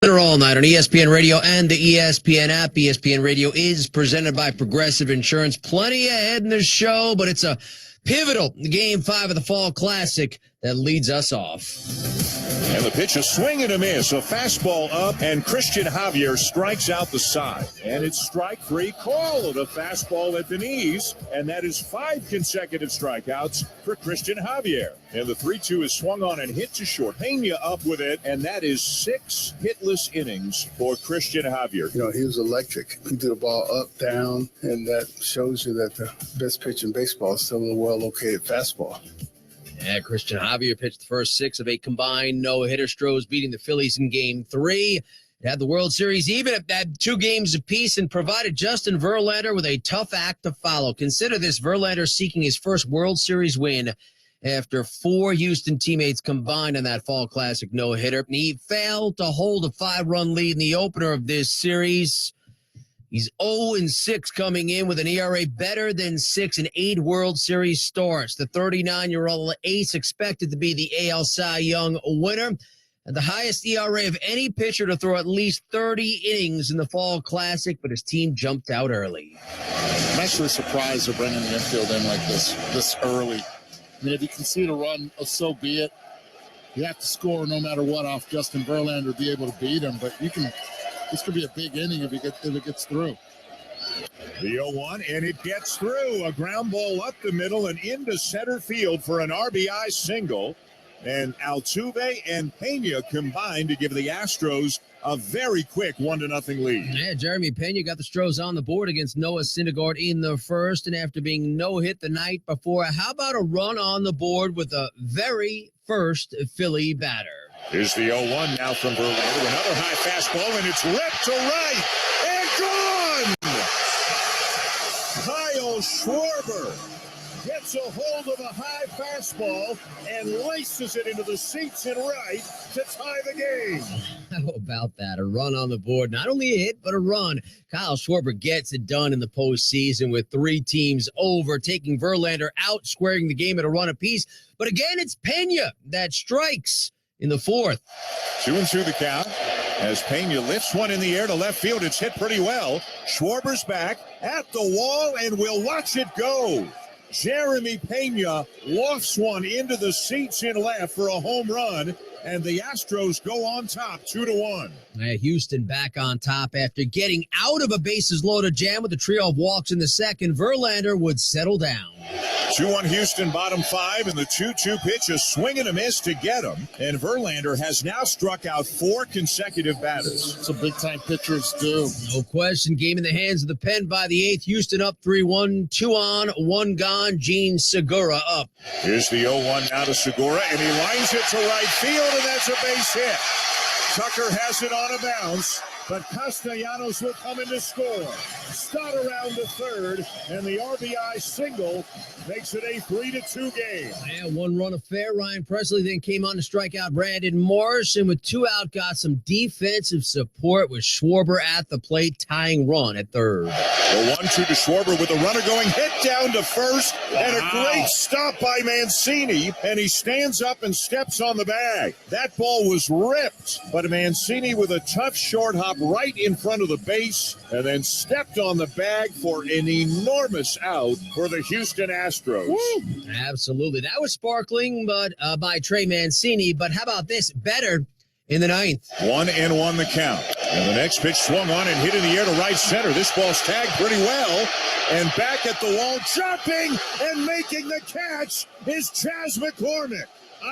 All night on ESPN Radio and the ESPN app. ESPN Radio is presented by Progressive Insurance. Plenty ahead in the show, but it's a pivotal Game 5 of the Fall Classic that leads us off. And the pitch, a swing and a miss, a fastball up, and Christian Javier strikes out the side. And it's strike three, call it a fastball at the knees, and that is 5 consecutive strikeouts for Christian Javier. And the 3-2 is swung on and hit to short. Pena up with it, and that is 6 hitless innings for Christian Javier. You know, he was electric. He threw the ball up, down, and that shows you that the best pitch in baseball is still a well-located fastball. Yeah, Christian Javier pitched the first 6 of 8 combined no-hitter. Stros beating the Phillies in Game 3. It had the World Series even at 2 games apiece and provided Justin Verlander with a tough act to follow. Consider this, Verlander seeking his first World Series win after 4 Houston teammates combined in that Fall Classic no-hitter. He failed to hold a 5-run lead in the opener of this series. He's 0-6 coming in with an ERA better than 6 in 8 World Series starts. The 39-year-old ace expected to be the AL Cy Young winner. And the highest ERA of any pitcher to throw at least 30 innings in the Fall Classic, but his team jumped out early. I'm actually surprised they're bringing the infield in like this early. I mean, if you concede a run, so be it. You have to score no matter what off Justin Verlander to be able to beat him, but you can. This could be a big inning if it gets through. The 0-1, and it gets through. A ground ball up the middle and into center field for an RBI single. And Altuve and Pena combined to give the Astros a very quick 1-0 lead. Yeah, Jeremy Pena got the Stros on the board against Noah Syndergaard in the first, and after being no-hit the night before, how about a run on the board with the very first Philly batter? Here's the 0-1 now from Verlander. Another high fastball, and it's ripped to right and gone! Kyle Schwarber gets a hold of a high fastball and laces it into the seats in right to tie the game. How about that? A run on the board. Not only a hit, but a run. Kyle Schwarber gets it done in the postseason with 3 teams over, taking Verlander out, squaring the game at a run apiece. But again, it's Pena that strikes in the 4th. 2-2 the count as Pena lifts one in the air to left field. It's hit pretty well. Schwarber's back at the wall, and we'll watch it go. Jeremy Pena lofts one into the seats in left for a home run, and the Astros go on top 2-1. Houston back on top after getting out of a bases loaded jam with a trio of walks in the second. Verlander would settle down. 2-1 Houston, bottom 5, and the 2-2 pitch, a swing and a miss to get him. And Verlander has now struck out 4 consecutive batters. Some big-time pitchers do. No question. Game in the hands of the pen by the 8th. Houston up 3-1, 2 on, 1 gone. Gene Segura up. Here's the 0-1 now to Segura, and he lines it to right field, and that's a base hit. Tucker has it on a bounce, but Castellanos will come in to score. Stott around to third, and the RBI single makes it a 3-2 game. Yeah, 1-run affair. Ryan Presley then came on to strike out Brandon Morrison with 2 out, got some defensive support with Schwarber at the plate, tying run at third. The 1-2 to Schwarber with a runner going hit down to first, and a great stop by Mancini, and he stands up and steps on the bag. That ball was ripped, but Mancini with a tough short hop right in front of the base, and then stepped on the bag for an enormous out for the Houston Astros. Woo! Absolutely. That was sparkling, but by Trey Mancini. But how about this? Better in the 9th. 1-1 the count. And the next pitch swung on and hit in the air to right center. This ball's tagged pretty well. And back at the wall, jumping and making the catch is Chas McCormick.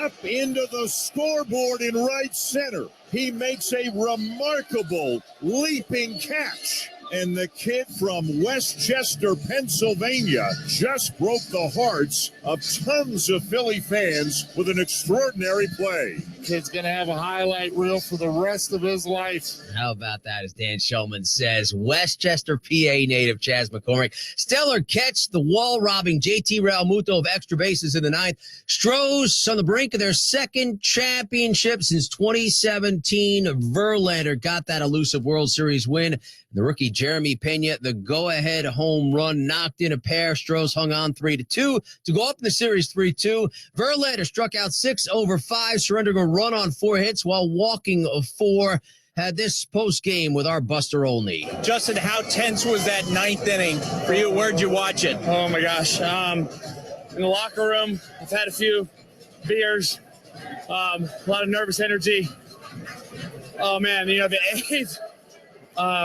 Up into the scoreboard in right center. He makes a remarkable leaping catch. And the kid from Westchester, Pennsylvania, just broke the hearts of tons of Philly fans with an extraordinary play. Kid's going to have a highlight reel for the rest of his life. How about that, as Dan Shulman says? Westchester, PA native Chas McCormick. Stellar catch, the wall-robbing JT Realmuto of extra bases in the 9th. Stros on the brink of their 2nd championship since 2017. Verlander got that elusive World Series win. The rookie Jeremy Pena, the go-ahead home run, knocked in a pair. Stros hung on 3-2 to go up in the series 3-2. Verlander struck out 6 over 5, surrendering a run on 4 hits while walking 4. had this post game with our Buster Olney. Justin, how tense was that ninth inning for you? Where'd you watch it? Oh my gosh. In the locker room, I've had a few beers, a lot of nervous energy. Oh man, the eighth,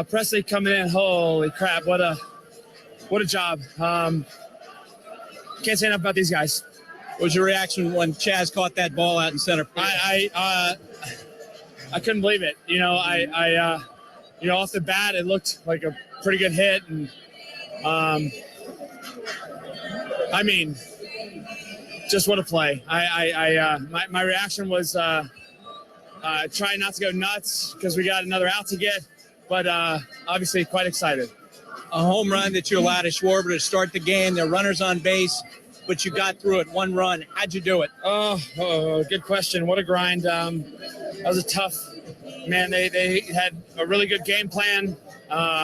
Presley coming in, holy crap, what a job. Can't say enough about these guys. What was your reaction when Chaz caught that ball out in center field? I couldn't believe it. Off the bat, it looked like a pretty good hit. And, just what a play. My reaction was try not to go nuts because we got another out to get, but obviously quite excited. A home run that you allowed Schwarber to start the game. There are runners on base, but you got through it. One run. How'd you do it? Oh, good question. What a grind. That was a tough, man. They had a really good game plan.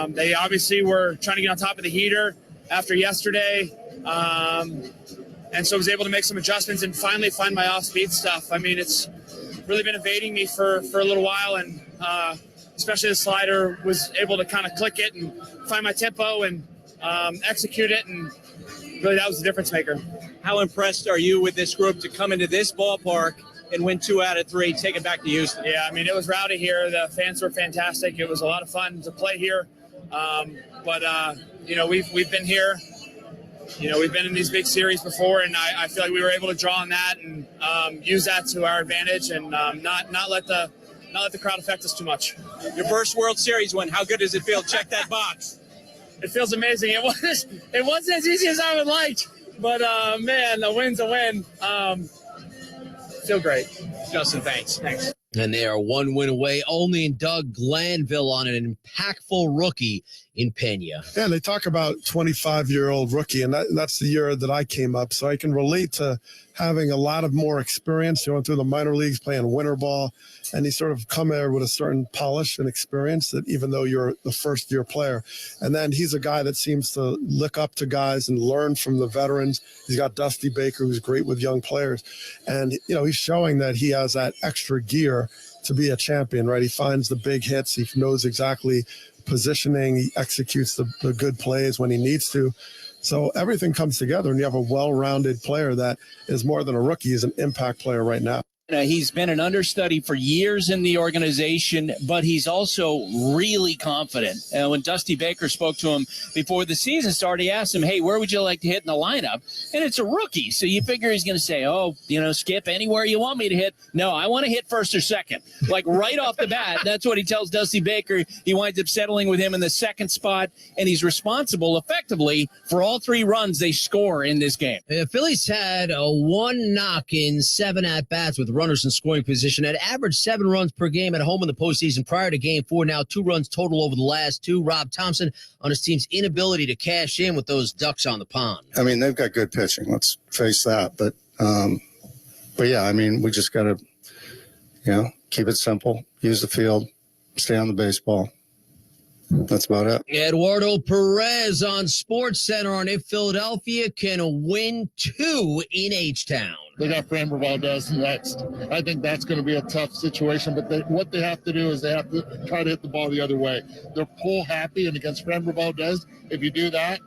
They obviously were trying to get on top of the heater after yesterday. And so I was able to make some adjustments and finally find my off-speed stuff. It's really been evading me for a little while, and especially the slider was able to kind of click it and find my tempo and execute it, and really that was the difference maker. How impressed are you with this group to come into this ballpark and win 2 out of 3, take it back to Houston? Yeah, it was rowdy here. The fans were fantastic. It was a lot of fun to play here. But we've been here. We've been in these big series before, and I feel like we were able to draw on that and use that to our advantage, and not let the crowd affect us too much. Your first World Series win. How good does it feel? Check that box. It feels amazing. It wasn't as easy as I would like, but man, a win's a win. Feel great. Justin, thanks. And they are 1 win away only in Doug Glanville on an impactful rookie in Pena. Yeah, they talk about 25-year-old rookie, and that's the year that I came up. So I can relate to having a lot of more experience going through the minor leagues, playing winter ball, and you sort of come there with a certain polish and experience that even though you're the first-year player. And then he's a guy that seems to look up to guys and learn from the veterans. He's got Dusty Baker, who's great with young players. And, he's showing that he has that extra gear to be a champion, right? He finds the big hits. He knows exactly positioning. He executes the good plays when he needs to. So everything comes together, and you have a well-rounded player that is more than a rookie. He's an impact player right now. He's been an understudy for years in the organization, but he's also really confident. When Dusty Baker spoke to him before the season started, he asked him, hey, where would you like to hit in the lineup? And it's a rookie, so you figure he's going to say, Skip, anywhere you want me to hit. No, I want to hit first or second. Like right off the bat, that's what he tells Dusty Baker. He winds up settling with him in the second spot, and he's responsible effectively for all 3 runs they score in this game. The Phillies had a 1 knock in 7 at-bats with runners in scoring position, had averaged 7 runs per game at home in the postseason prior to Game 4. Now 2 runs total over the last 2. Rob Thompson on his team's inability to cash in with those ducks on the pond. They've got good pitching. Let's face that. But yeah, we just got to, keep it simple, use the field, stay on the baseball. That's about it. Eduardo Perez on SportsCenter on if Philadelphia can win 2 in H-Town. They got Framber Valdez next. I think that's going to be a tough situation, but what they have to do is they have to try to hit the ball the other way. They're pull happy, and against Framber Valdez, if you do that,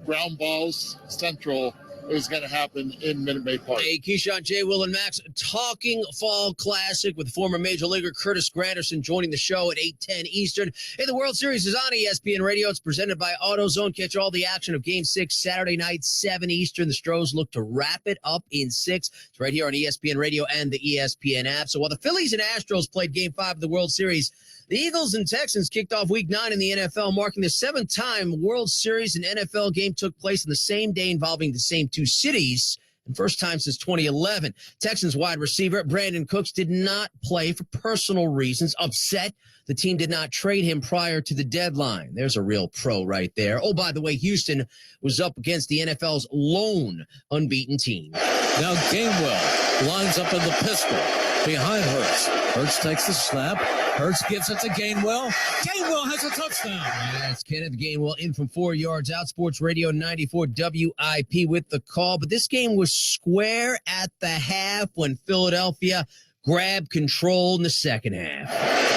ground balls central is going to happen in Minute Maid Park. Hey, Keyshawn, J. Will, and Max talking Fall Classic with former Major Leaguer Curtis Granderson joining the show at 8:10 Eastern. Hey, the World Series is on ESPN Radio. It's presented by AutoZone. Catch all the action of Game 6 Saturday night, 7 Eastern. The Stros look to wrap it up in 6. It's right here on ESPN Radio and the ESPN app. So while the Phillies and Astros played Game 5 of the World Series, the Eagles and Texans kicked off Week 9 in the NFL, marking the 7th time World Series and NFL game took place on the same day involving the same 2 cities, and first time since 2011. Texans wide receiver Brandon Cooks did not play for personal reasons. Upset the team did not trade him prior to the deadline. There's a real pro right there. Oh, by the way, Houston was up against the NFL's lone unbeaten team. Now Gainwell lines up in the pistol behind Hurts. Hurts takes the snap. Hurts gives it to Gainwell. Gainwell has a touchdown. Yes, Kenneth Gainwell in from 4 yards out. Sports Radio 94 WIP with the call. But this game was square at the half when Philadelphia grab control in the second half.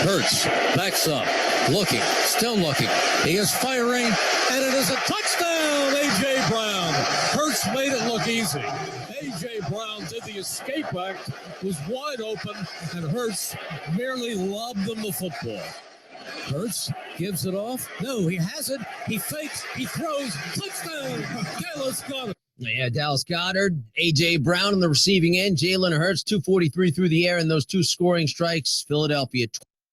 Hurts backs up, looking, still looking. He is firing, and it is a touchdown, A.J. Brown. Hurts made it look easy. A.J. Brown did the escape act, was wide open, and Hurts merely lobbed them the football. Hurts gives it off. No, he has it. He fakes. He throws. Touchdown. Dallas Goedert. Yeah, Dallas Goedert, A.J. Brown on the receiving end. Jalen Hurts, 243 through the air, and those two scoring strikes. Philadelphia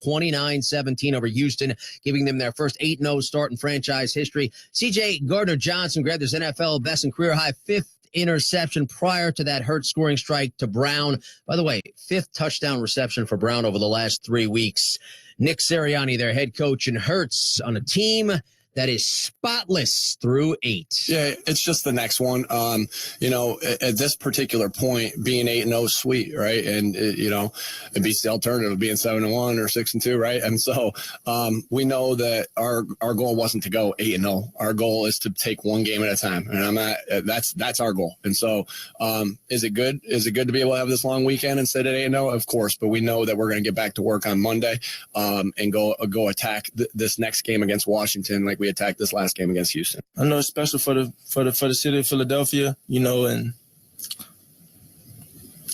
29-17 over Houston, giving them their first 8-0 start in franchise history. C.J. Gardner-Johnson grabbed his NFL best and career-high 5th interception prior to that Hurts scoring strike to Brown. By the way, 5th touchdown reception for Brown over the last 3 weeks. Nick Sirianni, their head coach, and Hurts on a team that is spotless through 8. Yeah, it's just the next one. At this particular point, being 8-0 is sweet, right? And it beats the alternative of being 7-1 or 6-2, right? And so we know that our goal wasn't to go 8-0. Our goal is to take one game at a time, and that's our goal. And so, is it good? Is it good to be able to have this long weekend and sit at 8-0? Of course, but we know that we're going to get back to work on Monday and go attack this next game against Washington like we attacked this last game against Houston. I know it's special for the city of Philadelphia, and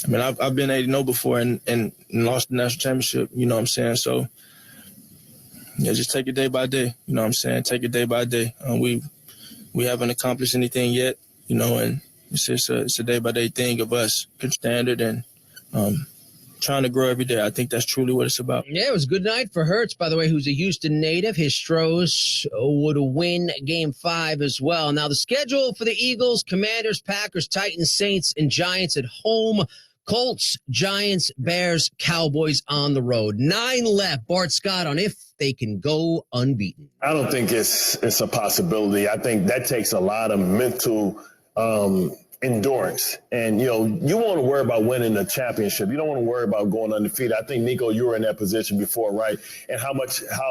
I mean I've been 8-0 before and lost the national championship, you know what I'm saying? So yeah, just take it day by day, you know what I'm saying? Take it day by day. We haven't accomplished anything yet, and it's a day by day thing of us standard and trying to grow every day. I think that's truly what it's about. Yeah, it was a good night for Hurts, by the way, who's a Houston native. His Stros would win Game 5 as well. Now, the schedule for the Eagles, Commanders, Packers, Titans, Saints, and Giants at home. Colts, Giants, Bears, Cowboys on the road. 9 left. Bart Scott on if they can go unbeaten. I don't think it's a possibility. I think that takes a lot of mental endurance. And, you want to worry about winning a championship. You don't want to worry about going undefeated. I think, Nico, you were in that position before, right? And how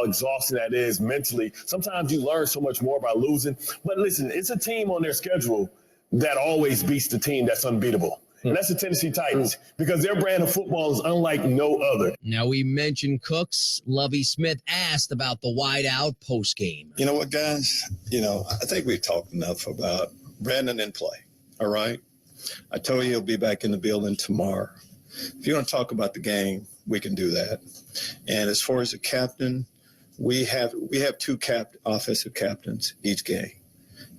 exhausting that is mentally. Sometimes you learn so much more by losing. But listen, it's a team on their schedule that always beats the team that's unbeatable. And that's the Tennessee Titans, because their brand of football is unlike no other. Now, we mentioned Cooks. Lovie Smith asked about the wideout postgame. You know what, guys? I think we've talked enough about Brandon in play. All right. I told you he'll be back in the building tomorrow. If you want to talk about the game, we can do that. And as far as the captain, we have 2 offensive captains each game.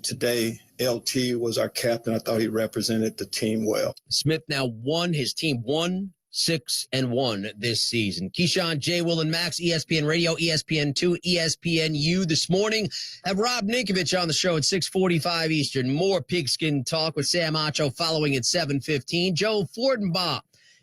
Today, LT was our captain. I thought he represented the team well. Smith now won his team 1-6-1 this season. Keyshawn, J. Will, and Max, ESPN Radio, ESPN2, ESPNU this morning. Have Rob Ninkovich on the show at 6:45 Eastern. More pigskin talk with Sam Acho following at 7:15. Joe Fortenbaugh,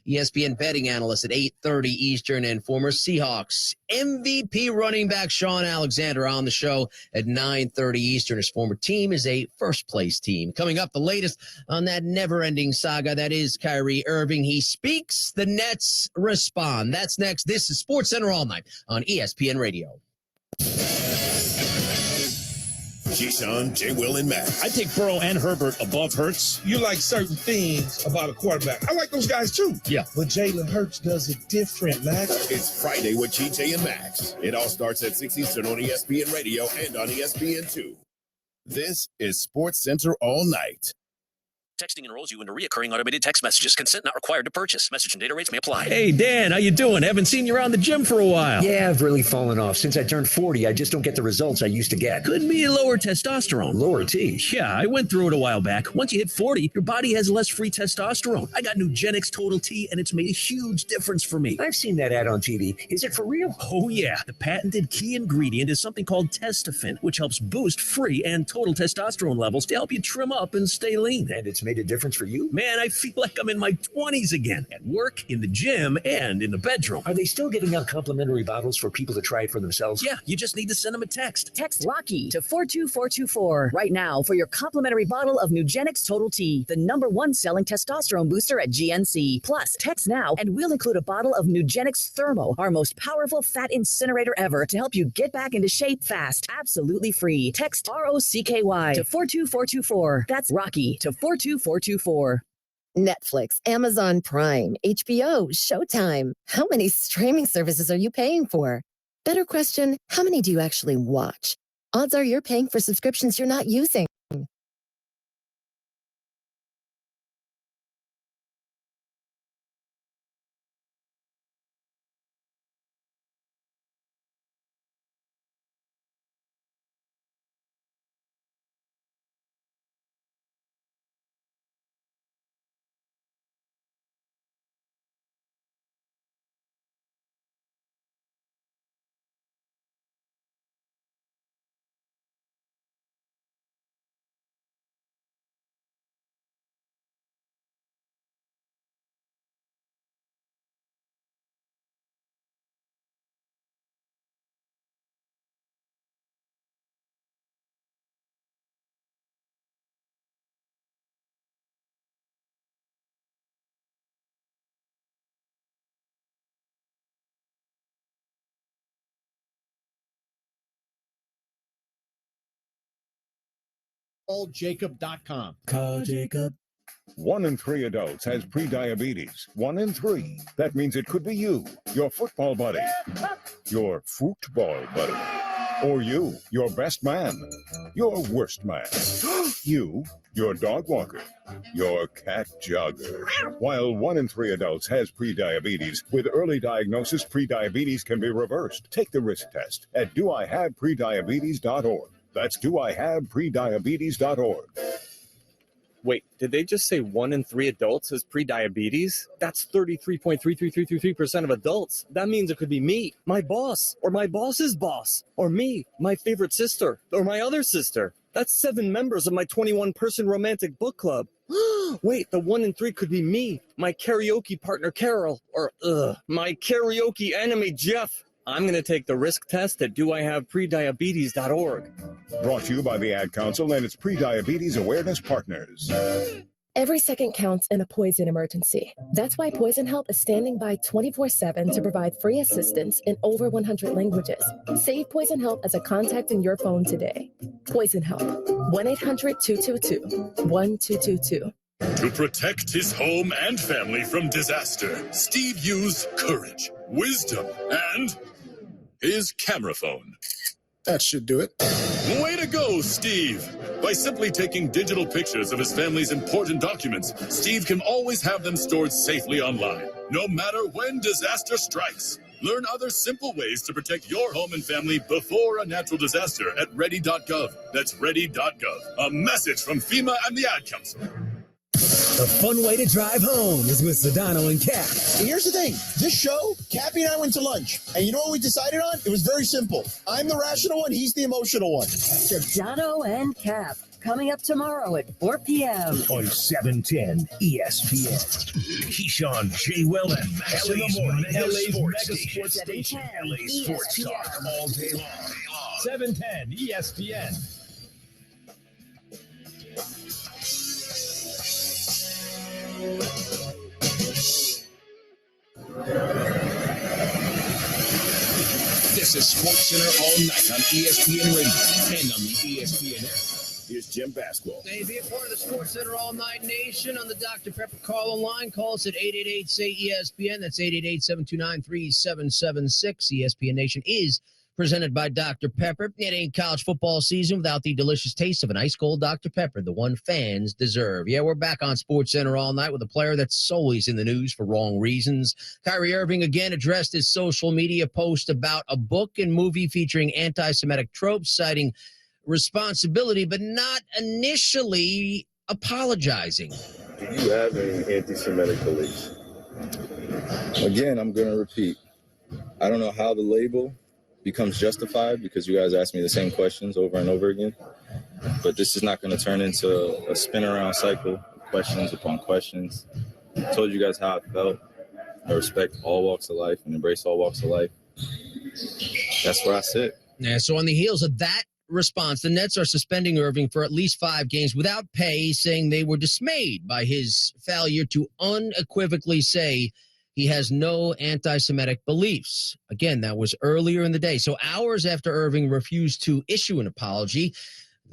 ESPN betting analyst at 8:30 Eastern, and former Seahawks MVP running back Sean Alexander on the show at 9:30 Eastern. His former team is a first-place team. Coming up, the latest on that never-ending saga that is Kyrie Irving. He speaks, the Nets respond. That's next. This is SportsCenter All Night on ESPN Radio. Keyshawn, J. Will, and Max. I take Burrow and Herbert above Hurts. You like certain things about a quarterback. I like those guys too. Yeah. But Jalen Hurts does it different, Max. It's Friday with GJ and Max. It all starts at 6 Eastern on ESPN Radio and on ESPN2. This is SportsCenter All Night. Texting enrolls you into recurring automated text messages. Consent not required to purchase. Message and data rates may apply. Hey, Dan, how you doing? Haven't seen you around the gym for a while. Yeah, I've really fallen off. Since I turned 40, I just don't get the results I used to get. Could be lower testosterone. Lower T? Yeah, I went through it a while back. Once you hit 40, your body has less free testosterone. I got Nugenix Total T, and it's made a huge difference for me. I've seen that ad on TV. Is it for real? Oh, yeah. The patented key ingredient is something called Testofen, which helps boost free and total testosterone levels to help you trim up and stay lean. And it's made a difference for you? Man, I feel like I'm in my 20s again. At work, in the gym, and in the bedroom. Are they still giving out complimentary bottles for people to try it for themselves? Yeah, you just need to send them a text. Text Rocky to 42424 right now for your complimentary bottle of Nugenix Total T, the #1 selling testosterone booster at GNC. Plus, text now and we'll include a bottle of Nugenix Thermo, our most powerful fat incinerator ever, to help you get back into shape fast. Absolutely free. Text ROCKY to 42424. That's Rocky to 42424. Netflix, Amazon Prime, HBO, Showtime. How many streaming services are you paying for? Better question, how many do you actually watch? Odds are you're paying for subscriptions you're not using. CallJacob.com. Call Jacob. 1 in 3 adults has prediabetes. 1 in 3. That means it could be you, your football buddy, your football buddy, or you, your best man, your worst man, you, your dog walker, your cat jogger. While 1 in 3 adults has prediabetes, with early diagnosis, prediabetes can be reversed. Take the risk test at doihaveprediabetes.org. That's doihaveprediabetes.org. Wait, did they just say 1 in 3 adults has prediabetes? That's 33.33333% of adults. That means it could be me, my boss, or my boss's boss, or me, my favorite sister, or my other sister. That's 7 members of my 21-person romantic book club. Wait, the 1 in 3 could be me, my karaoke partner Carol, or my karaoke enemy Jeff. I'm going to take the risk test at doihaveprediabetes.org. Brought to you by the Ad Council and its Prediabetes Awareness Partners. Every second counts in a poison emergency. That's why Poison Help is standing by 24/7 to provide free assistance in over 100 languages. Save Poison Help as a contact in your phone today. Poison Help, 1-800-222-1222. To protect his home and family from disaster, Steve used courage, wisdom, and his camera phone. That should do it. Way to go, Steve! By simply taking digital pictures of his family's important documents, Steve can always have them stored safely online, no matter when disaster strikes. Learn other simple ways to protect your home and family before a natural disaster at ready.gov. That's ready.gov. A message from FEMA and the Ad Council. A fun way to drive home is with Sedano and Cap. Here's the thing. This show, Cappy and I went to lunch. And you know what we decided on? It was very simple. I'm the rational one. He's the emotional one. Sedano and Cap. Coming up tomorrow at 4 p.m. on 710 ESPN. Keyshawn, J. Will, and Max in the morning. LA's mega sports station. LA Sports Talk all day long. 710 ESPN. This is SportsCenter all night on ESPN Radio and on the ESPN app. Here's Jim Basquiat. Hey, be a part of the SportsCenter All Night Nation on the Dr. Pepper call line. Call us at 888-SAY-ESPN. That's 888-729-3776. ESPN Nation is presented by Dr. Pepper. It ain't college football season without the delicious taste of an ice-cold Dr. Pepper, the one fans deserve. Yeah, we're back on SportsCenter all night with a player that's always in the news for wrong reasons. Kyrie Irving again addressed his social media post about a book and movie featuring anti-Semitic tropes, citing responsibility, but not initially apologizing. Do you have any anti-Semitic beliefs? Again, I'm going to repeat. I don't know how the label becomes justified because you guys ask me the same questions over and over again. But this is not going to turn into a spin around cycle, questions upon questions. I told you guys how I felt. I respect all walks of life and embrace all walks of life. That's where I sit. Yeah, so on the heels of that response, the Nets are suspending Irving for at least 5 games without pay, saying they were dismayed by his failure to unequivocally say he has no anti-Semitic beliefs. Again, that was earlier in the day. So hours after Irving refused to issue an apology,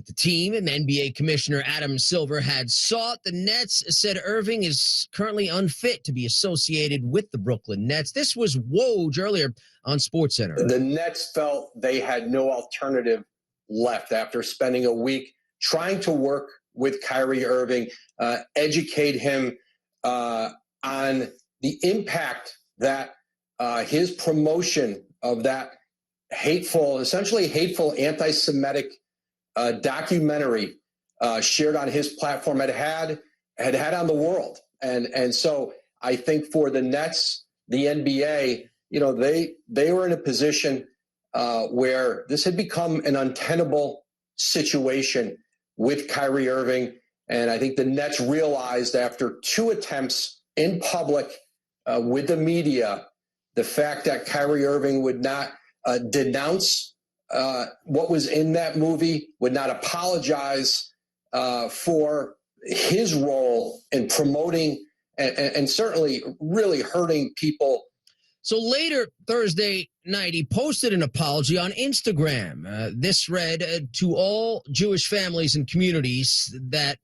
The team and NBA Commissioner Adam Silver had sought. The Nets said Irving is currently unfit to be associated with the Brooklyn Nets. This was Woj earlier on SportsCenter. The Nets felt they had no alternative left after spending a week trying to work with Kyrie Irving, educate him on the impact that his promotion of that essentially hateful anti-Semitic documentary shared on his platform had on the world. And so I think for the Nets, the NBA, they were in a position where this had become an untenable situation with Kyrie Irving. And I think the Nets realized after 2 attempts in public with the media, the fact that Kyrie Irving would not denounce what was in that movie, would not apologize for his role in promoting and certainly really hurting people. So later Thursday night, he posted an apology on Instagram. This read, to all Jewish families and communities that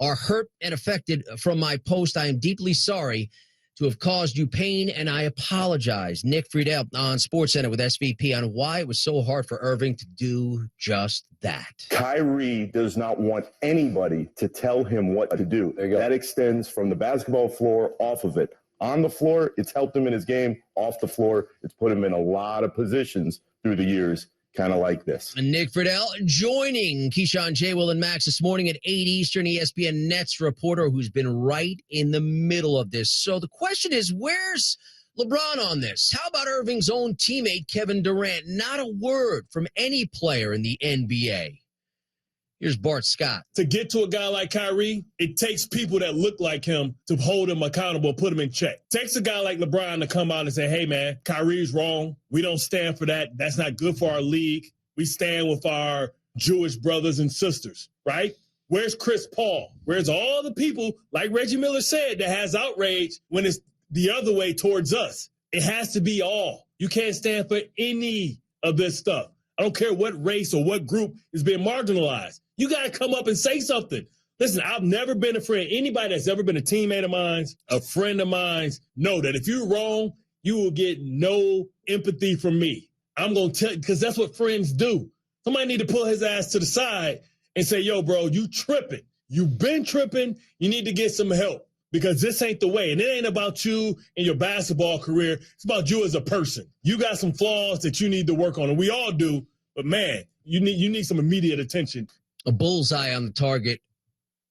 are hurt and affected from my post, I am deeply sorry to have caused you pain, and I apologize. Nick Friedel on SportsCenter with SVP on why it was so hard for Irving to do just that. Kyrie does not want anybody to tell him what to do. That extends from the basketball floor, off of it. On the floor, it's helped him in his game. Off the floor, it's put him in a lot of positions through the years, kind of like this. And Nick Friedel joining Keyshawn, J. Will, and Max this morning at 8 Eastern, ESPN Nets reporter who's been right in the middle of this. So the question is, where's LeBron on this? How about Irving's own teammate, Kevin Durant? Not a word from any player in the NBA. Here's Bart Scott. To get to a guy like Kyrie, it takes people that look like him to hold him accountable, put him in check. It takes a guy like LeBron to come out and say, hey, man, Kyrie's wrong. We don't stand for that. That's not good for our league. We stand with our Jewish brothers and sisters, right? Where's Chris Paul? Where's all the people, like Reggie Miller said, that has outrage when it's the other way towards us? It has to be all. You can't stand for any of this stuff. I don't care what race or what group is being marginalized. You got to come up and say something. Listen, I've never been a friend. Anybody that's ever been a teammate of mine, a friend of mine, know that if you're wrong, you will get no empathy from me. I'm going to tell you, because that's what friends do. Somebody need to pull his ass to the side and say, yo, bro, you tripping. You've been tripping. You need to get some help because this ain't the way. And it ain't about you and your basketball career. It's about you as a person. You got some flaws that you need to work on, and we all do. But, man, you need some immediate attention. A bullseye on the target,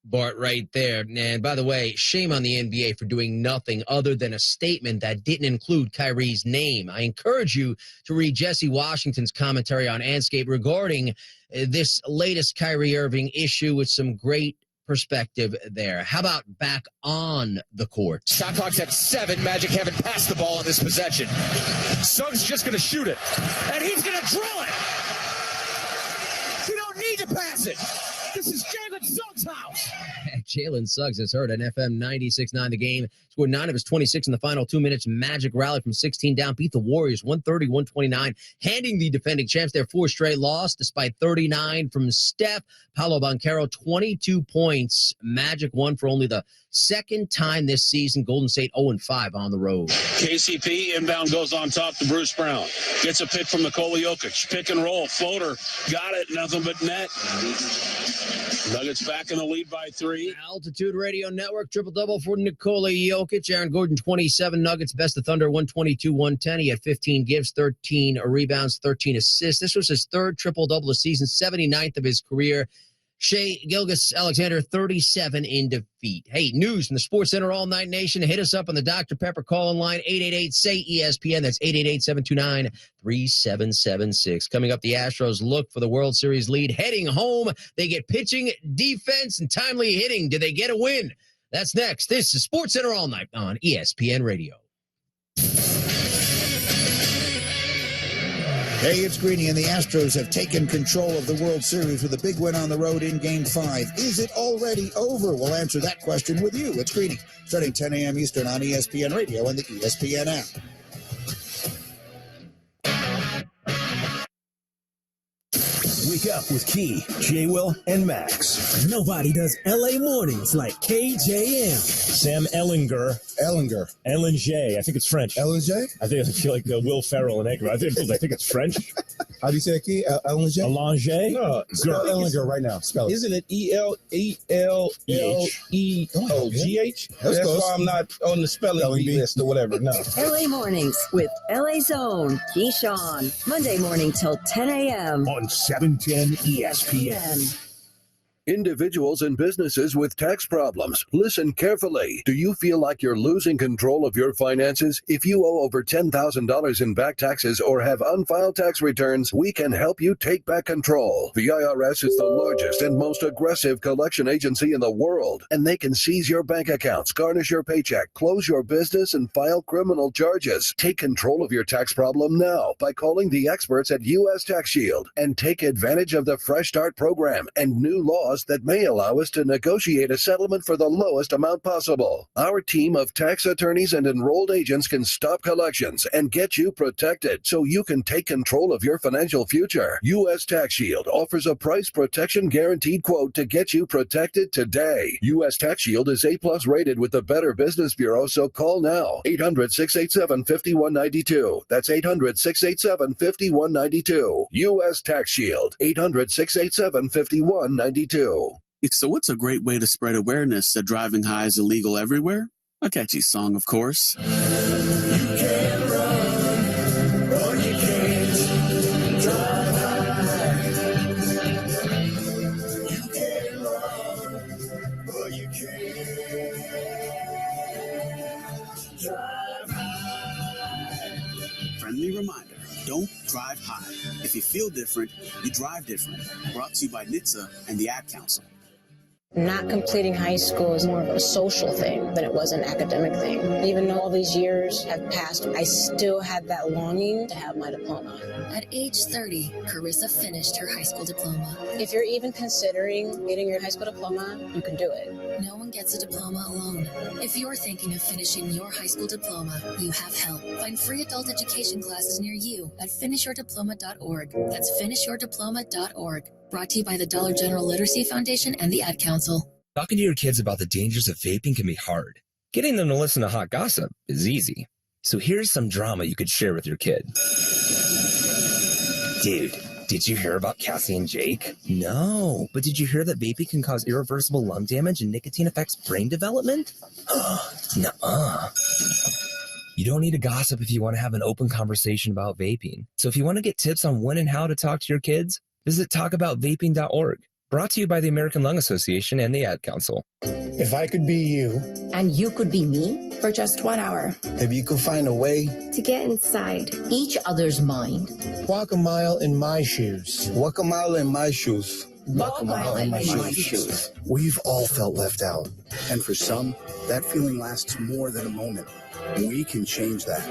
Bart, right there. And by the way, shame on the NBA for doing nothing other than a statement that didn't include Kyrie's name. I encourage you to read Jesse Washington's commentary on Anscape regarding this latest Kyrie Irving issue with some great perspective there. How about back on the court? Shot clock's at 7. Magic haven't passed the ball in this possession. Suggs just going to shoot it, and he's going to drill it. You don't need to pass it. This is Jalen Suggs' house. Jalen Suggs has heard on FM 96.9 The Game. Scored 9 of his 26 in the final 2 minutes. Magic rallied from 16 down, beat the Warriors 130-129, handing the defending champs their 4th straight loss despite 39 from Steph. Paolo Banchero, 22 points. Magic won for only the second time this season. Golden State 0-5 on the road. KCP inbound goes on top to Bruce Brown. Gets a pick from Nikola Jokic. Pick and roll. Floater. Got it. Nothing but net. Nuggets back in the lead by 3. Altitude Radio Network, triple-double for Nikola Jokic. Aaron Gordon, 27. Nuggets best of Thunder, 122-110. He had 15 gives, 13 rebounds, 13 assists. This was his 3rd triple-double of the season, 79th of his career. Shai Gilgeous-Alexander, 37 in defeat. Hey, news from the SportsCenter All Night Nation. Hit us up on the Dr. Pepper call-in line, 888-SAY-ESPN. That's 888-729-3776. Coming up, the Astros look for the World Series lead. Heading home, they get pitching, defense, and timely hitting. Do they get a win? That's next. This is SportsCenter All Night on ESPN Radio. Hey, it's Greeny, and the Astros have taken control of the World Series with a big win on the road in Game 5. Is it already over? We'll answer that question with you. It's Greeny, starting 10 a.m. Eastern on ESPN Radio and the ESPN app. Wake up with Key, J-Will, and Max. Nobody does LA mornings like KJM. Sam Ellinger. Ellen J. I think it's French. Ellen J? I feel like Will Ferrell and Edgar. I think it's French. How do you say that, Key? Ellen J? Ellinger? No, spell Ellinger right now. Spell it. Isn't it E-L-E-L-L-E-O-G-H? That's why I'm not on the spelling bee list or whatever. No. LA Mornings with LA Zone, Keyshawn. Monday morning till 10 a.m. on 710 ESPN. Individuals and businesses with tax problems. Listen carefully. Do you feel like you're losing control of your finances? If you owe over $10,000 in back taxes or have unfiled tax returns, we can help you take back control. The IRS is the largest and most aggressive collection agency in the world, and they can seize your bank accounts, garnish your paycheck, close your business, and file criminal charges. Take control of your tax problem now by calling the experts at U.S. Tax Shield and take advantage of the Fresh Start program and new laws that may allow us to negotiate a settlement for the lowest amount possible. Our team of tax attorneys and enrolled agents can stop collections and get you protected so you can take control of your financial future. U.S. Tax Shield offers a price protection guaranteed quote to get you protected today. U.S. Tax Shield is A+ rated with the Better Business Bureau, so call now. 800-687-5192. That's 800-687-5192. U.S. Tax Shield. 800-687-5192. So what's a great way to spread awareness that driving high is illegal everywhere? A catchy song, of course. You can run, or you can't drive high. You can run, or you can't drive high. Friendly reminder, don't drive high. If you feel different, you drive different. Brought to you by NHTSA and the Ad Council. Not completing high school is more of a social thing than it was an academic thing. Even though all these years have passed, I still had that longing to have my diploma. At age 30, Carissa finished her high school diploma. If you're even considering getting your high school diploma, you can do it. No one gets a diploma alone. If you're thinking of finishing your high school diploma, you have help. Find free adult education classes near you at finishyourdiploma.org. That's finishyourdiploma.org. Brought to you by the Dollar General Literacy Foundation and the Ad Council. Talking to your kids about the dangers of vaping can be hard. Getting them to listen to hot gossip is easy. So here's some drama you could share with your kid. Dude, did you hear about Cassie and Jake? No, but did you hear that vaping can cause irreversible lung damage and nicotine affects brain development? Nuh-uh. You don't need to gossip if you want to have an open conversation about vaping. So if you want to get tips on when and how to talk to your kids, visit talkaboutvaping.org. Brought to you by the American Lung Association and the Ad Council. If I could be you. And you could be me for just 1 hour. If you could find a way. To get inside each other's mind. Walk a mile in my shoes. Walk a mile in my shoes. Walk a mile in my shoes. We've all felt left out. And for some, that feeling lasts more than a moment. We can change that.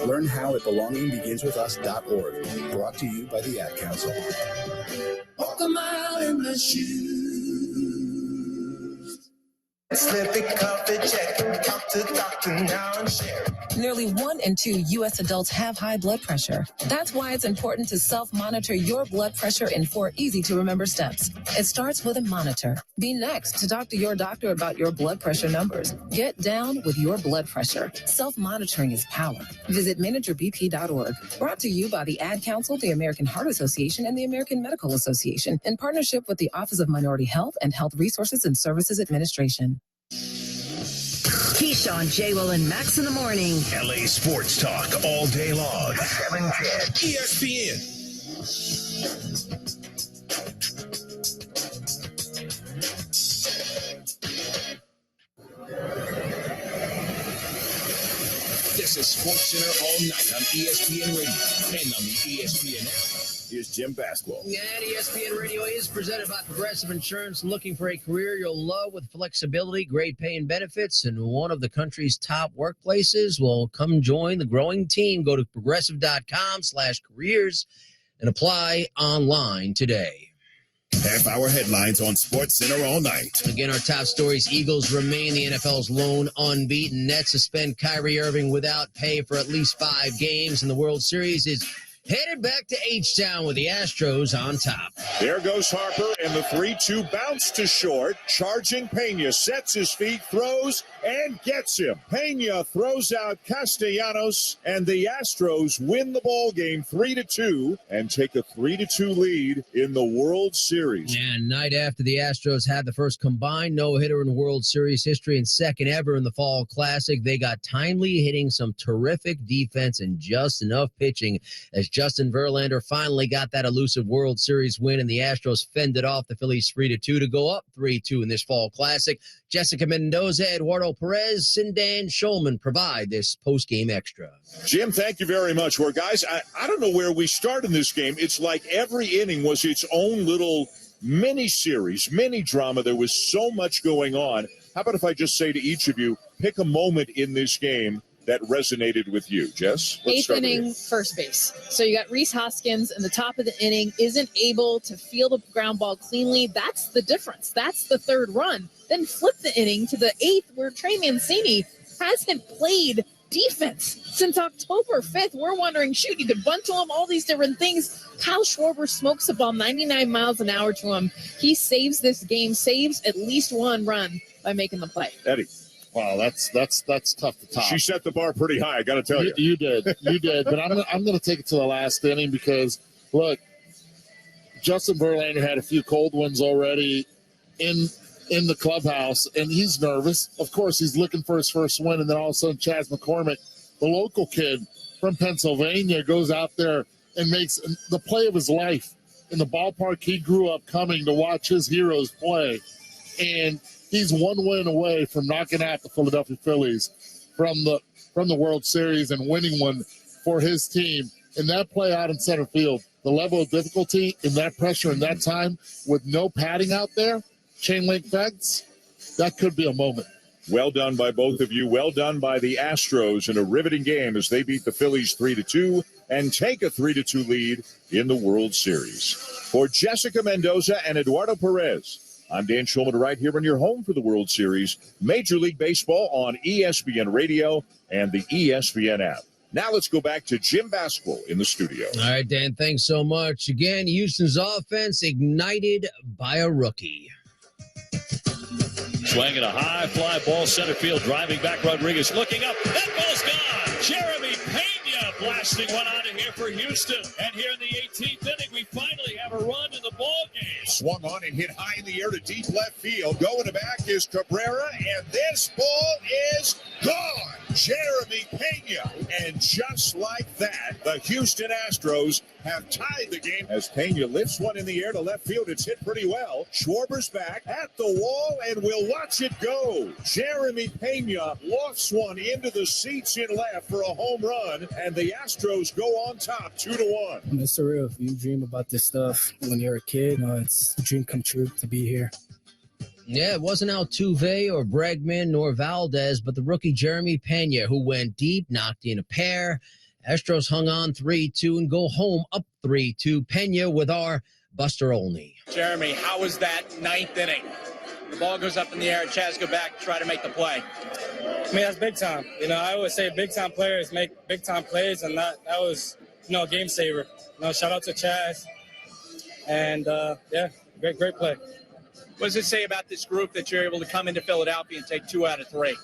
Learn how at belongingbeginswithus.org. Brought to you by the Ad Council. Walk a mile in the shoes. Slip the coffee check. Talk to doctor now and share. Nearly 1 in 2 U.S. adults have high blood pressure. That's why it's important to self-monitor your blood pressure in 4 easy-to-remember steps. It starts with a monitor. Be next to talk to your doctor about your blood pressure numbers. Get down with your blood pressure. Self-monitoring is power. Visit manageyourbp.org. Brought to you by the Ad Council, the American Heart Association, and the American Medical Association in partnership with the Office of Minority Health and Health Resources and Services Administration. Keyshawn, J-Will, and Max in the morning. LA Sports Talk all day long. 710 ESPN. This is SportsCenter all night on ESPN Radio and on the ESPN app. Here's Jim Basquil. And ESPN Radio is presented by Progressive Insurance. Looking for a career you'll love with flexibility, great pay and benefits, and one of the country's top workplaces? Well, come join the growing team. Go to progressive.com/careers and apply online today. Half-hour headlines on SportsCenter all night. Again, our top stories: Eagles remain the NFL's lone unbeaten. Nets suspend Kyrie Irving without pay for at least 5 games, and the World Series is Headed back to H-Town with the Astros on top. There goes Harper, and the 3-2 bounce to short. Charging Pena, sets his feet, throws, and gets him. Pena throws out Castellanos, and the Astros win the ball game 3-2 and take a 3-2 lead in the World Series. And night after the Astros had the first combined no-hitter in World Series history and second ever in the Fall Classic, they got timely hitting, some terrific defense, and just enough pitching as Justin Verlander finally got that elusive World Series win, and the Astros fended off the Phillies 3-2 to go up 3-2 in this Fall Classic. Jessica Mendoza, Eduardo Perez, and Dan Schulman provide this post-game extra. Jim, thank you very much. Well, guys, I don't know where we start in this game. It's like every inning was its own little mini-series, mini-drama. There was so much going on. How about if I just say to each of you, pick a moment in this game that resonated with you. Jess? Eighth inning, first base. So you got Rhys Hoskins in the top of the inning, isn't able to feel the ground ball cleanly. That's the difference. That's the third run. Then flip the inning to the eighth where Trey Mancini hasn't played defense since October 5th. We're wondering, shoot, you could bunt to him, all these different things. Kyle Schwarber smokes a ball 99 miles an hour to him. He saves this game, saves at least one run by making the play. Eddie. Wow, that's tough to top. She set the bar pretty high, I got to tell you. You did. But I'm going to take it to the last inning because, look, Justin Verlander had a few cold ones already in the clubhouse, and he's nervous. Of course, he's looking for his first win, and then all of a sudden Chas McCormick, the local kid from Pennsylvania, goes out there and makes the play of his life in the ballpark he grew up coming to watch his heroes play. And he's one win away from knocking out the Philadelphia Phillies from the World Series and winning one for his team. And that play out in center field, the level of difficulty in that pressure in that time with no padding out there, chain link fence, that could be a moment. Well done by both of you. Well done by the Astros in a riveting game as they beat the Phillies 3-2 and take a 3-2 lead in the World Series. For Jessica Mendoza and Eduardo Perez, I'm Dan Schulman right here in your home for the World Series, Major League Baseball on ESPN Radio and the ESPN app. Now let's go back to Jim Basketball in the studio. All right, Dan, thanks so much. Again, Houston's offense ignited by a rookie. Swinging a high fly ball center field, driving back Rodriguez, looking up. That ball's gone. Jeremy Pena blasting one out of here for Houston. And here in the 18th inning, we finally have a run in the ball game. Swung on and hit high in the air to deep left field. Going to back is Cabrera, and this ball is gone. Jeremy Pena. And just like that, the Houston Astros have tied the game as Pena lifts one in the air to left field. It's hit pretty well. Schwarber's back at the wall, and we'll watch it go. Jeremy Pena lofts one into the seats in left for a home run, and the Astros go on top 2-1. It's surreal. You dream about this stuff when you're a kid. It's a dream come true to be here. Yeah, it wasn't Altuve or Bregman nor Valdez, but the rookie Jeremy Pena, who went deep, knocked in a pair. Astros hung on 3-2 and go home up 3-2. Pena with our Buster Olney. Jeremy, how was that ninth inning? The ball goes up in the air, Chaz go back, try to make the play. I mean, that's big time. I always say big-time players make big-time plays, and that was, a game saver. Shout out to Chaz. And, great play. What does it say about this group that you're able to come into Philadelphia and take 2 out of 3?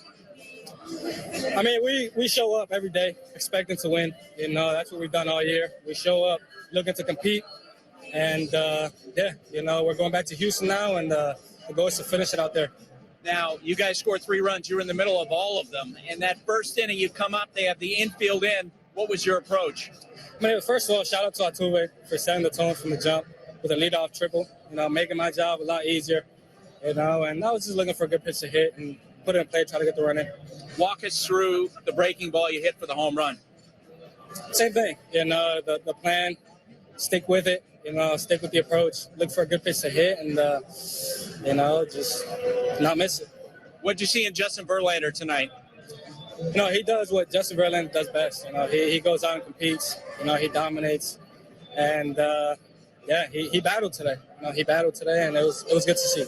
I mean, we show up every day expecting to win. That's what we've done all year. We show up looking to compete. And, we're going back to Houston now, and the goal is to finish it out there. Now, you guys scored 3 runs. You were in the middle of all of them. In that first inning, you come up, they have the infield in. What was your approach? I mean, first of all, shout out to Altuve for setting the tone from the jump with a leadoff triple, making my job a lot easier, and I was just looking for a good pitch to hit and put it in play, try to get the run in. Walk us through the breaking ball you hit for the home run. Same thing, the plan, stick with it, stick with the approach, look for a good pitch to hit, and, just not miss it. What did you see in Justin Verlander tonight? He does what Justin Verlander does best. He goes out and competes, he dominates, and, he battled today. He battled today, and it was good to see.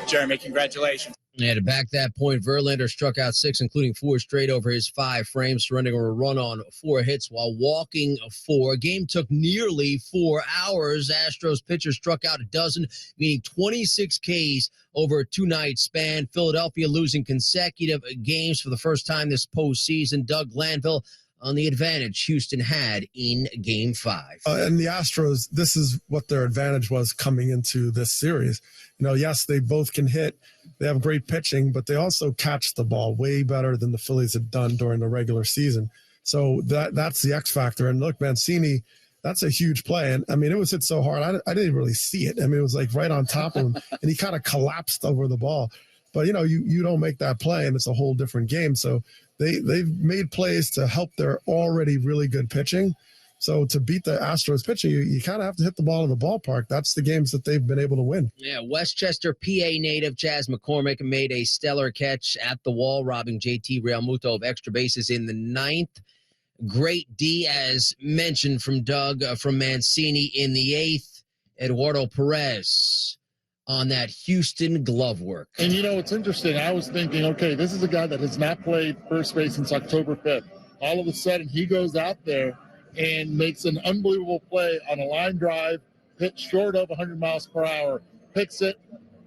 Jeremy, congratulations. Yeah, to back that point, Verlander struck out 6, including 4 straight over his 5 frames, surrendering a run on 4 hits while walking 4. Game took nearly 4 hours. Astros pitchers struck out a dozen, meaning 26 Ks over a 2-night span. Philadelphia losing consecutive games for the first time this postseason. Doug Glanville on the advantage Houston had in Game 5. And the Astros, this is what their advantage was coming into this series. Yes, they both can hit. They have great pitching, but they also catch the ball way better than the Phillies had done during the regular season. So that's the X factor. And look, Mancini, that's a huge play. And, it was hit so hard, I didn't really see it. It was like right on top of him, and he kind of collapsed over the ball. But, you don't make that play, and it's a whole different game. So they've made plays to help their already really good pitching. So to beat the Astros pitching, you kind of have to hit the ball in the ballpark. That's the games that they've been able to win. Yeah, Westchester, PA native Chas McCormick made a stellar catch at the wall, robbing JT Realmuto of extra bases in the 9th. Great D, as mentioned from Doug, from Mancini in the 8th. Eduardo Perez on that Houston glove work. And it's interesting. I was thinking, okay, this is a guy that has not played first base since October 5th. All of a sudden, he goes out there and makes an unbelievable play on a line drive, hit short of 100 miles per hour, picks it,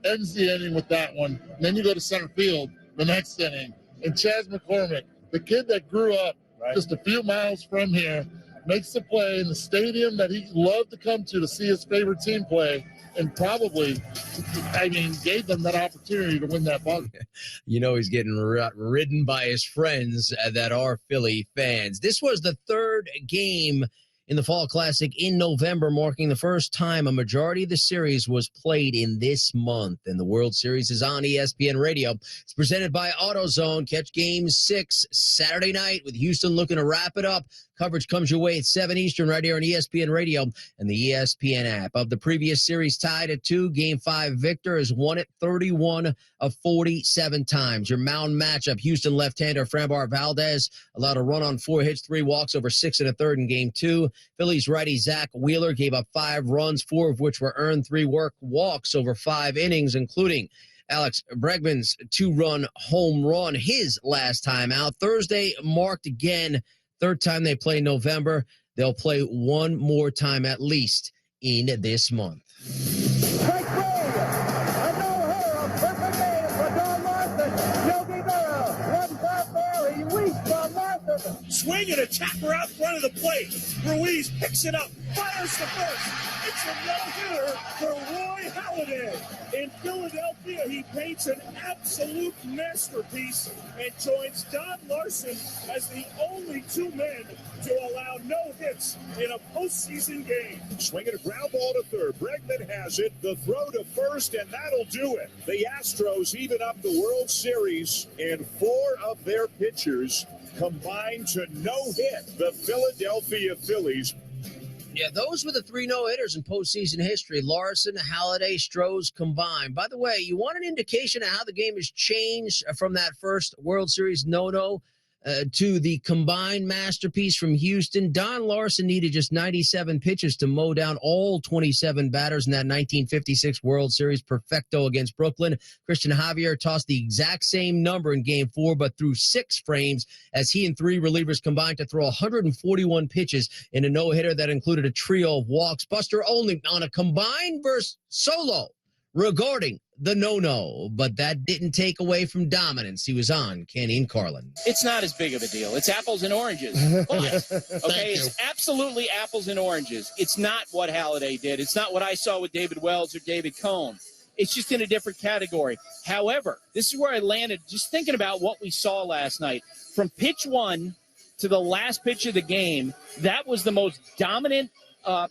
ends the inning with that one. And then you go to center field the next inning. And Chas McCormick, the kid that grew up just a few miles from here, makes the play in the stadium that he loved to come to see his favorite team play, and probably, gave them that opportunity to win that ball. He's getting ridden by his friends that are Philly fans. This was the 3rd game in the Fall Classic in November, marking the first time a majority of the series was played in this month. And the World Series is on ESPN Radio. It's presented by AutoZone. Catch Game 6 Saturday night with Houston looking to wrap it up. Coverage comes your way at 7 Eastern right here on ESPN Radio and the ESPN app. Of the previous series tied at 2, Game 5 victor has won it 31 of 47 times. Your mound matchup, Houston left-hander Framber Valdez allowed a run on 4 hits, 3 walks over 6 1/3 in Game 2. Phillies righty Zach Wheeler gave up 5 runs, 4 of which were earned, 3 walks over 5 innings, including Alex Bregman's 2-run home run, his last time out. Thursday marked again 3rd time they play in November. They'll play one more time at least in this month. Swing and a tapper out front of the plate. Ruiz picks it up, fires to first. It's a no-hitter for Roy Halladay. In Philadelphia, he paints an absolute masterpiece and joins Don Larson as the only 2 men to allow no hits in a postseason game. Swinging a ground ball to third. Bregman has it. The throw to first, and that'll do it. The Astros even up the World Series, and 4 of their pitchers combined to no-hit the Philadelphia Phillies. Yeah, those were the 3 no-hitters in postseason history. Larson, Halladay, Strohs combined. By the way, you want an indication of how the game has changed from that first World Series no-no to the combined masterpiece from Houston? Don Larson needed just 97 pitches to mow down all 27 batters in that 1956 World Series perfecto against Brooklyn. Christian Javier tossed the exact same number in Game 4, but threw 6 frames as he and 3 relievers combined to throw 141 pitches in a no-hitter that included a trio of walks. Buster Olney on a combined versus solo regarding the no-no, but that didn't take away from dominance. He was on Kenny and Carlin. It's not as big of a deal. It's apples and oranges. But, okay, it's absolutely apples and oranges. It's not what Halladay did. It's not what I saw with David Wells or David Cohn. It's just in a different category. However, this is where I landed just thinking about what we saw last night. From pitch 1 to the last pitch of the game, that was the most dominant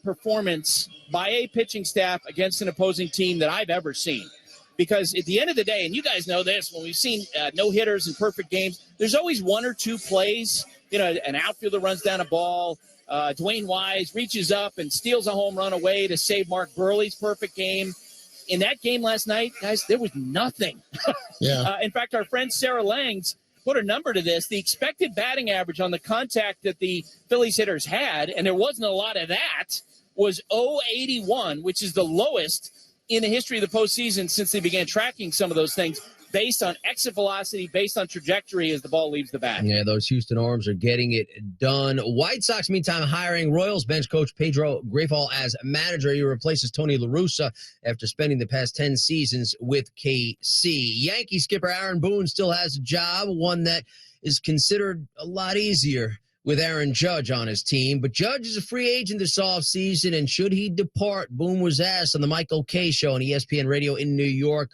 performance by a pitching staff against an opposing team that I've ever seen. Because at the end of the day, and you guys know this, when we've seen no-hitters and perfect games, there's always 1 or 2 plays. An outfielder runs down a ball. Dwayne Wise reaches up and steals a home run away to save Mark Burley's perfect game. In that game last night, guys, there was nothing. Yeah. In fact, our friend Sarah Langs put a number to this. The expected batting average on the contact that the Phillies hitters had, and there wasn't a lot of that, was .081, which is the lowest in the history of the postseason since they began tracking some of those things. based on exit velocity, based on trajectory as the ball leaves the bat. Yeah, those Houston Arms are getting it done. White Sox, meantime, hiring Royals bench coach Pedro Grifol as manager. He replaces Tony La Russa after spending the past 10 seasons with KC. Yankee skipper Aaron Boone still has a job, one that is considered a lot easier with Aaron Judge on his team. But Judge is a free agent this offseason, and should he depart, Boone was asked on the Michael Kay show on ESPN Radio in New York,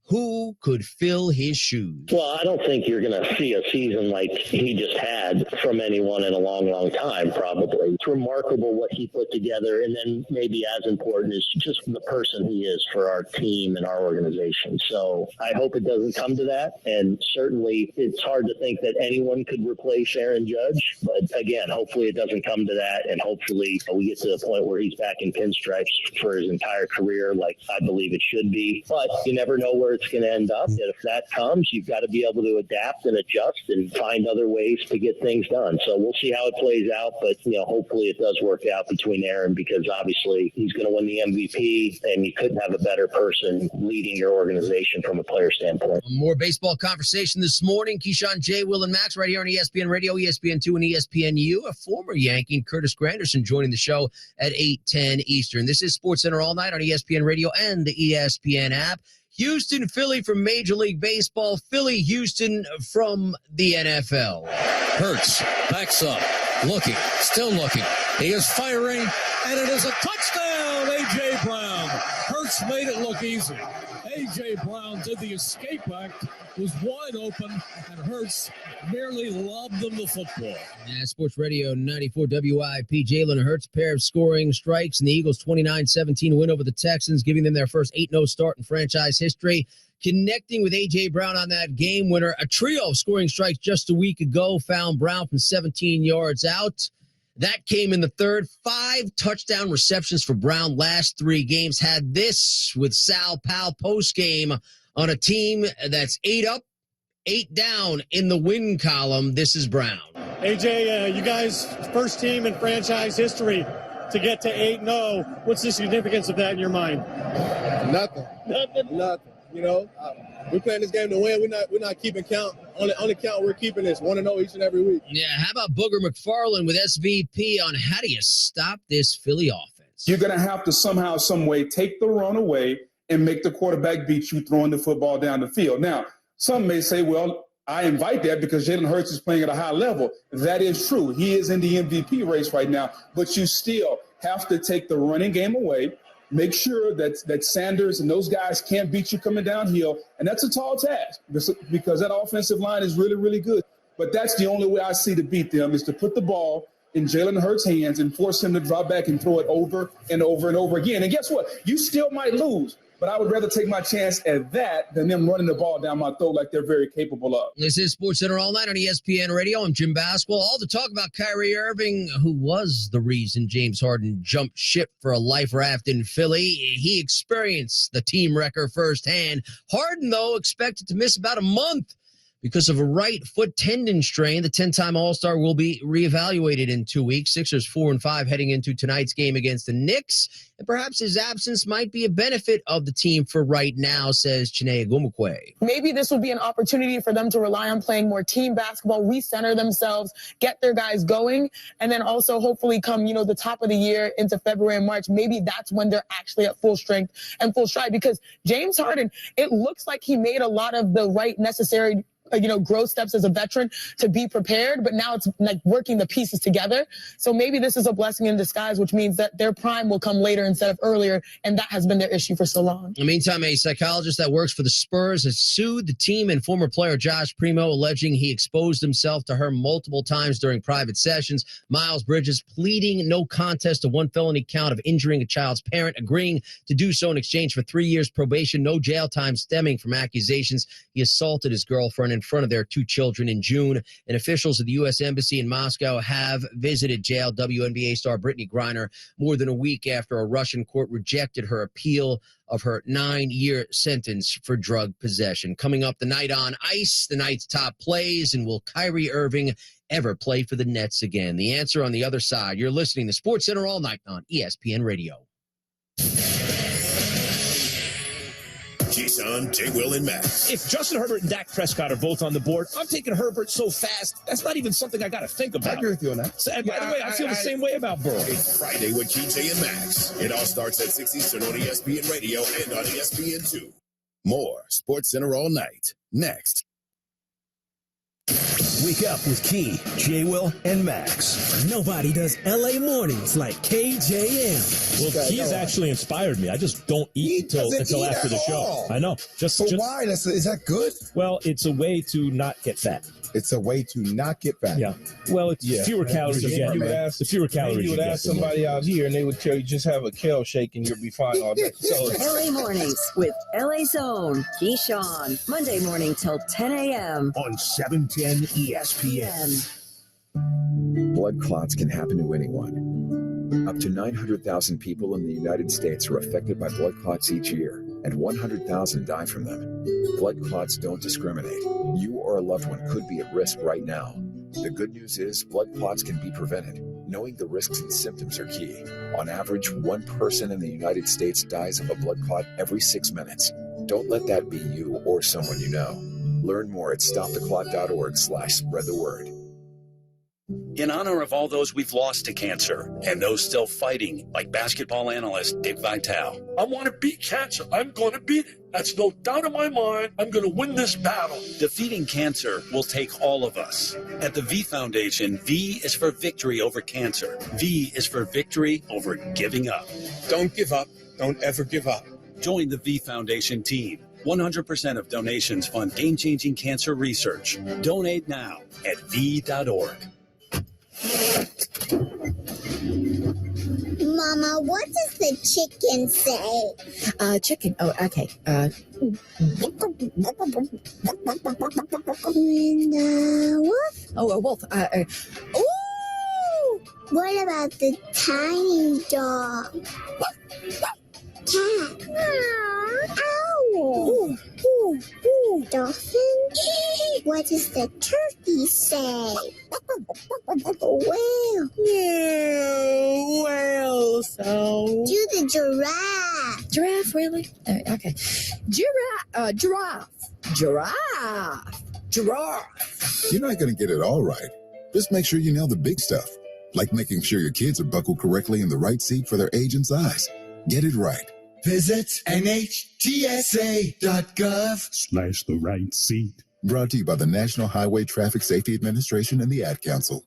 who could fill his shoes? Well, I don't think you're going to see a season like he just had from anyone in a long, long time, probably. It's remarkable what he put together, and then maybe as important is just the person he is for our team and our organization. So I hope it doesn't come to that, and certainly it's hard to think that anyone could replace Aaron Judge, but again, hopefully it doesn't come to that, and hopefully we get to the point where he's back in pinstripes for his entire career like I believe it should be. But you never know where it's going to end up. And if that comes, you've got to be able to adapt and adjust and find other ways to get things done. So we'll see how it plays out, but hopefully it does work out between Aaron, because obviously he's going to win the MVP, and you couldn't have a better person leading your organization from a player standpoint. More baseball conversation this morning. Keyshawn, J, Will, and Max right here on ESPN Radio, ESPN2, and ESPNU. A former Yankee, Curtis Granderson, joining the show at 8:10 Eastern. This is SportsCenter All Night on ESPN Radio and the ESPN app. Houston, Philly from Major League Baseball. Philly, Houston from the NFL. Hurts backs up, looking, still looking. He is firing, and it is a touchdown, A.J. Brown. Hurts made it look easy. A.J. Brown did the escape act, was wide open, and Hurts merely lobbed them the football. Yeah, Sports Radio 94 WIP. Jalen Hurts, pair of scoring strikes, and the Eagles' 29-17 win over the Texans, giving them their first 8-0 start in franchise history. Connecting with A.J. Brown on that game winner, a trio of scoring strikes just a week ago found Brown from 17 yards out. That came in the third. 5 touchdown receptions for Brown last 3 games. Had this with Sal Powell postgame on a team that's 8 up, 8 down in the win column. This is Brown. AJ, you guys, first team in franchise history to get to 8-0. What's the significance of that in your mind? Nothing. We're playing this game to win. We're not keeping count. Only count we're keeping is 1-0 each and every week. Yeah, how about Booger McFarland with SVP on how do you stop this Philly offense? You're going to have to somehow, some way, take the run away and make the quarterback beat you throwing the football down the field. Now, some may say, well, I invite that because Jalen Hurts is playing at a high level. That is true. He is in the MVP race right now, but you still have to take the running game away. Make sure that Sanders and those guys can't beat you coming downhill. And that's a tall task because that offensive line is really, really good. But that's the only way I see to beat them is to put the ball in Jalen Hurts' hands and force him to drop back and throw it over and over and over again. And guess what? You still might lose. But I would rather take my chance at that than them running the ball down my throat like they're very capable of. This is SportsCenter All Night on ESPN Radio. I'm Jim Basquel. All to talk about Kyrie Irving, who was the reason James Harden jumped ship for a life raft in Philly. He experienced the team wrecker firsthand. Harden, though, expected to miss about a month because of a right foot tendon strain. The 10-time All-Star will be reevaluated in 2 weeks. Sixers 4-5 heading into tonight's game against the Knicks. And perhaps his absence might be a benefit of the team for right now, says Chiney Agumukwe. Maybe this will be an opportunity for them to rely on playing more team basketball, recenter themselves, get their guys going, and then also hopefully come, the top of the year into February and March, maybe that's when they're actually at full strength and full stride. Because James Harden, it looks like he made a lot of the right necessary growth steps as a veteran to be prepared, but now it's like working the pieces together. So maybe this is a blessing in disguise, which means that their prime will come later instead of earlier, and that has been their issue for so long. In the meantime, a psychologist that works for the Spurs has sued the team and former player Josh Primo, alleging he exposed himself to her multiple times during private sessions. Miles Bridges pleading no contest to one felony count of injuring a child's parent, agreeing to do so in exchange for 3 years probation, no jail time stemming from accusations he assaulted his girlfriend in front of their 2 children in June. And officials at the U.S. Embassy in Moscow have visited jailed WNBA star Brittany Griner more than a week after a Russian court rejected her appeal of her 9-year sentence for drug possession. Coming up tonight on ice, the night's top plays, and will Kyrie Irving ever play for the Nets again? The answer on the other side. You're listening to SportsCenter All Night on ESPN Radio. Keyshawn, J. Will, and Max. If Justin Herbert and Dak Prescott are both on the board, I'm taking Herbert so fast. That's not even something I got to think about. I agree with you on that. So, and by the way, I feel the same way about Burrow. It's Friday with KJ and Max. It all starts at 6 Eastern on ESPN Radio and on ESPN2. More Sports Center all night. Next. Wake up with Key, J. Will, and Max. Nobody does LA mornings like KJM. Well, Key has actually inspired me. I just don't eat until after the show. I know. Just why? Is that good? Well, it's a way to not get fat. It's a way to not get fat. Yeah. Well, it's fewer calories you get. The fewer calories you would ask somebody out here, and they would tell you just have a kale shake and you'll be fine all day. So LA mornings with LA Zone, Keyshawn, Monday morning till 10 a.m. on 710 ESPN. Blood clots can happen to anyone. Up to 900,000 people in the United States are affected by blood clots each year, and 100,000 die from them. Blood clots don't discriminate. You or a loved one could be at risk right now. The good news is blood clots can be prevented. Knowing the risks and symptoms are key. On average, one person in the United States dies of a blood clot every 6 minutes. Don't let that be you or someone you know. Learn more at stoptheclot.org/spread the word. In honor of all those we've lost to cancer and those still fighting, like basketball analyst Dick Vitale. I want to beat cancer. I'm going to beat it. That's no doubt in my mind. I'm going to win this battle. Defeating cancer will take all of us. At the V Foundation, V is for victory over cancer. V is for victory over giving up. don't give up. Don't ever give up. Join the V Foundation team. 100% of donations fund game-changing cancer research. Donate now at V.org. Mama, what does the chicken say? Chicken. Oh, okay. Wolf? Oh, a wolf. Ooh! What about the tiny dog? Cat. Owl. Ooh, ooh, ooh. Dolphin? What does the turkey say? Whale. Yeah, whale sound. Do the giraffe. Giraffe, really? Okay. Giraffe. You're not going to get it all right. Just make sure you nail the big stuff, like making sure your kids are buckled correctly in the right seat for their age and size. Get it right. Visit NHTSA.gov/the right seat. Brought to you by the National Highway Traffic Safety Administration and the Ad Council.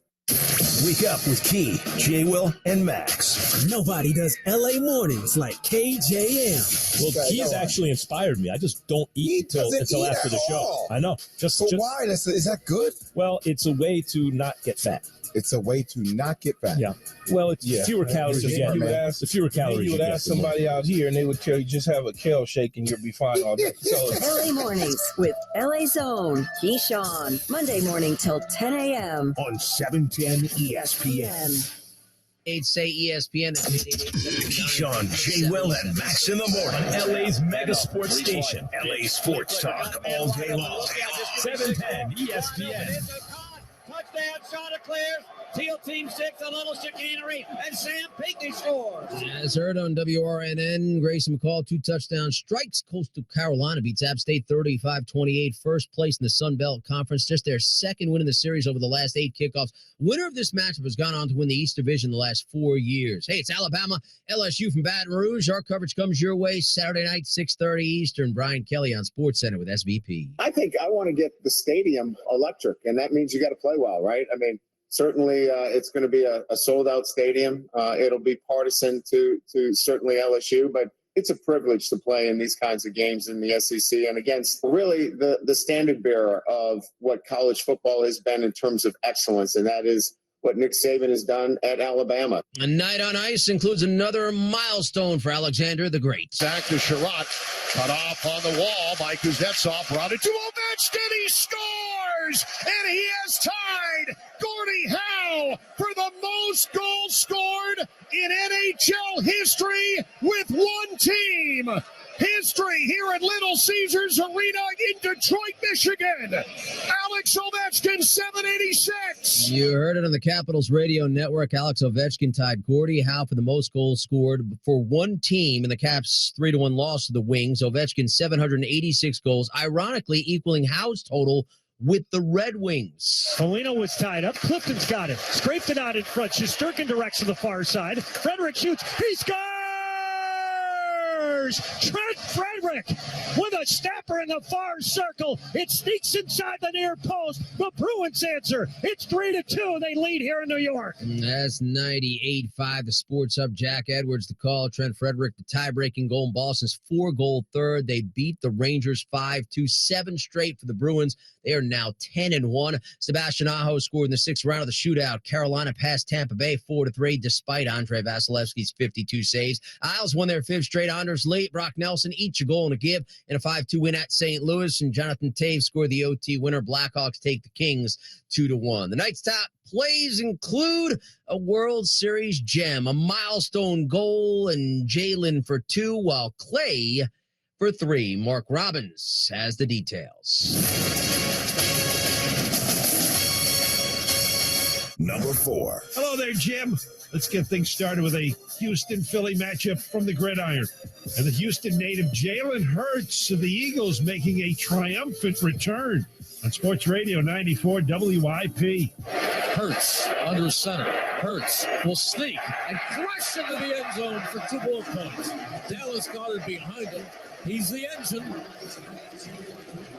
Wake up with Key, J. Will, and Max. Nobody does LA mornings like KJM. Well, Key has actually inspired me. I just don't eat until after the show. I know. Why? Is that good? Well, it's a way to not get fat. It's a way to not get fat. Yeah. Well, it's fewer calories you get. The fewer calories you would ask somebody out here, and they would tell you just have a kale shake and you'll be fine all day. So LA mornings with LA Zone, Keyshawn, Monday morning till 10 a.m. on 710 ESPN. 8 say ESPN. Keyshawn, J. Will, and Max in the morning. LA's mega sports station. LA Sports Talk all day long. 710 ESPN. Touchdown, shot clears. Teal Team 6, a little chicanery, and Sam Pinckney scores. As heard on WRNN, Grayson McCall, 2 touchdown strikes. Coastal Carolina beats App State 35-28, first place in the Sun Belt Conference. Just their second win in the series over the last 8 kickoffs. Winner of this matchup has gone on to win the East Division the last 4 years. Hey, it's Alabama, LSU from Baton Rouge. Our coverage comes your way Saturday night, 6:30 Eastern. Brian Kelly on SportsCenter with SVP. I think I want to get the stadium electric, and that means you got to play well, right? I mean, certainly it's going to be a sold-out stadium. It'll be partisan to certainly LSU, but it's a privilege to play in these kinds of games in the SEC and against really the standard bearer of what college football has been in terms of excellence, and that is what Nick Saban has done at Alabama. A night on ice includes another milestone for Alexander the Great. Back to Sherratt, cut off on the wall by Kuznetsov, brought it to Ovechkin, he scores, and he has tied Gordie Howe for the most goals scored in NHL history with one team. history here at Little Caesars Arena in Detroit, Michigan. Alex Ovechkin, 786. You heard it on the Capitals Radio Network. Alex Ovechkin tied Gordie Howe for the most goals scored for one team in the Caps' 3-1 loss to the Wings. Ovechkin, 786 goals, ironically equaling Howe's total with the Red Wings. Polino was tied up. Clifton's got it. Scraped it out in front. Shesterkin directs to the far side. Frederick shoots. He scores! Trent Frederick with a snapper in the far circle. It sneaks inside the near post. The Bruins answer. It's 3-2. They lead here in New York. That's 98.5. The Sports Hub. Jack Edwards the call. Trent Frederick the tie-breaking goal in Boston's 4-goal third. They beat the Rangers 5-2, 7 straight for the Bruins. They are now 10-1. Sebastian Aho scored in the 6th round of the shootout. Carolina passed Tampa Bay 4-3 despite Andre Vasilevsky's 52 saves. Isles won their 5th straight. Anders Lee, Brock Nelson, each a goal and a give in a 5-2 win at St. Louis. And Jonathan Toews scored the OT winner. Blackhawks take the Kings 2-1. The night's top plays include a World Series gem, a milestone goal, and Jalen for 2, while Clay for 3. Mark Robbins has the details. Number 4. Hello there, Jim. Let's get things started with a Houston-Philly matchup from the gridiron. And the Houston native Jalen Hurts of the Eagles making a triumphant return on Sports Radio 94 WIP. Hurts under center. Hurts will sneak and crush into the end zone for 2 more points. Dallas Goedert behind him. He's the engine.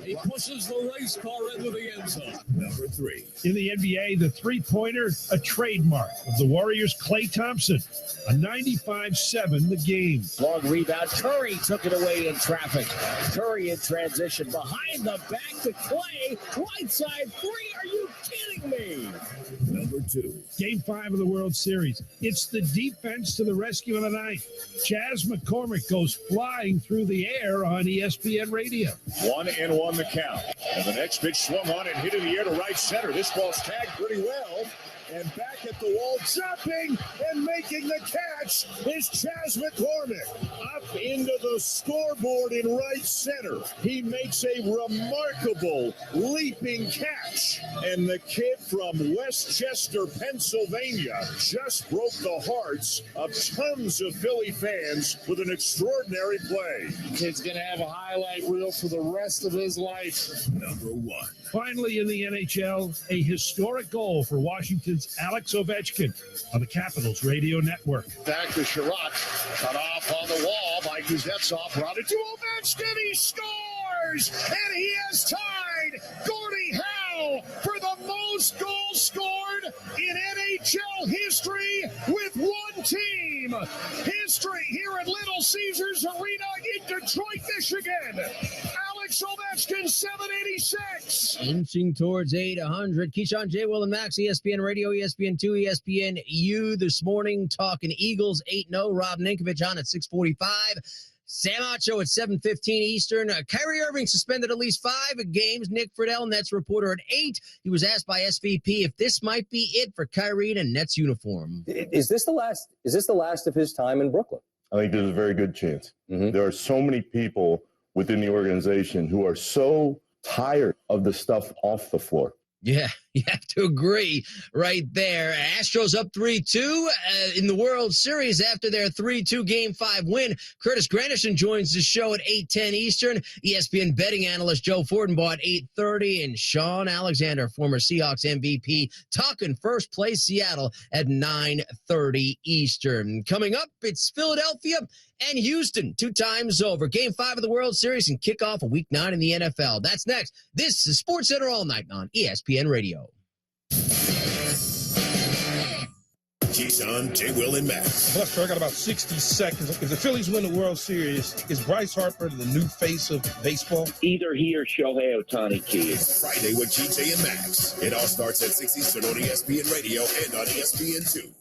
He pushes the race car into the end zone. Number 3. In the NBA, the three-pointer, a trademark of the Warriors' Klay Thompson. A 95-7 the game. Long rebound. Curry took it away in traffic. Curry in transition. Behind the back to Clay. Right side 3. Are you kidding me? Number 2. Game 5 of the World Series. It's the defense to the rescue of the night. Chaz McCormick goes flying through the air on ESPN Radio. 1-1 the count. And the next pitch swung on and hit in the air to right center. This ball's tagged pretty well. And back at the wall, jumping and making the catch is Chaz McCormick. Up into the scoreboard in right center. He makes a remarkable leaping catch. And the kid from Westchester, Pennsylvania, just broke the hearts of tons of Philly fans with an extraordinary play. Kid's going to have a highlight reel for the rest of his life. Number 1. Finally, in the NHL, a historic goal for Washington's Alex Ovechkin on the Capitals Radio Network. Back to Sherratt. Cut off on the wall by Kuznetsov. Routed to Ovechkin. He scores! And he has tied Gordie Howe for the most goals scored in NHL history with one team. History here at Little Caesars Arena in Detroit, Michigan. Alex Ovechkin, 786. Inching towards 800. Keyshawn, J. Will, and Max, ESPN Radio, ESPN2, ESPNU this morning, talking Eagles 8-0. Rob Ninkovich on at 6:45. Sam Acho at 7:15 Eastern. Kyrie Irving suspended at least 5 games. Nick Friedel, Nets reporter at 8. He was asked by SVP if this might be it for Kyrie in a Nets uniform. Is this the last of his time in Brooklyn? I think there's a very good chance. There are so many people within the organization who are so tired of the stuff off the floor. Yeah, you have to agree right there. Astros up 3-2 in the World Series after their 3-2 Game 5 win. Curtis Granderson joins the show at 8:10 Eastern. ESPN betting analyst Joe Fortenbaugh at 8:30. And Sean Alexander, former Seahawks MVP, talking first place Seattle at 9:30 Eastern. Coming up, it's Philadelphia and Houston 2 times over. Game 5 of the World Series and kickoff of Week 9 in the NFL. That's next. This is Sports Center All Night on ESPN Radio. Keyshawn, J. Will, and Max. Buster, I got about 60 seconds. If the Phillies win the World Series, is Bryce Harper the new face of baseball? Either he or Shohei Ohtani, kid. Friday with GJ and Max. It all starts at 6 Eastern on ESPN Radio and on ESPN2.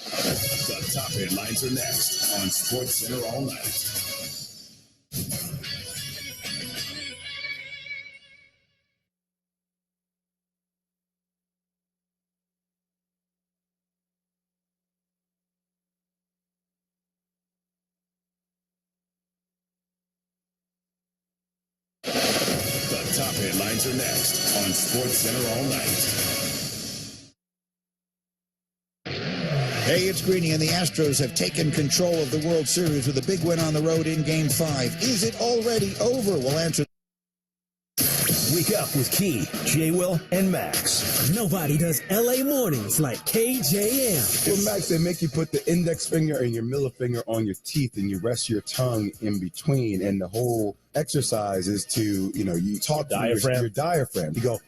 The top headlines are next on Sports Center All Night. Top headlines are next on SportsCenter All Night. Hey, it's Greeny, and the Astros have taken control of the World Series with a big win on the road in Game 5. Is it already over? We'll answer. Wake up with Key, J-Will, and Max. Nobody does LA mornings like KJM. Well, Max, they make you put the index finger and your middle finger on your teeth and you rest your tongue in between. And the whole exercise is to, you talk to your diaphragm. You go,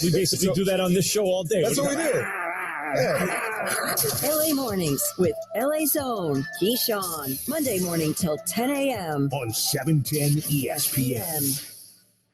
We basically do that on this show all day. That's what we do. LA Mornings with LA Zone, Keyshawn. Monday morning till 10 a.m. on 710 ESPN.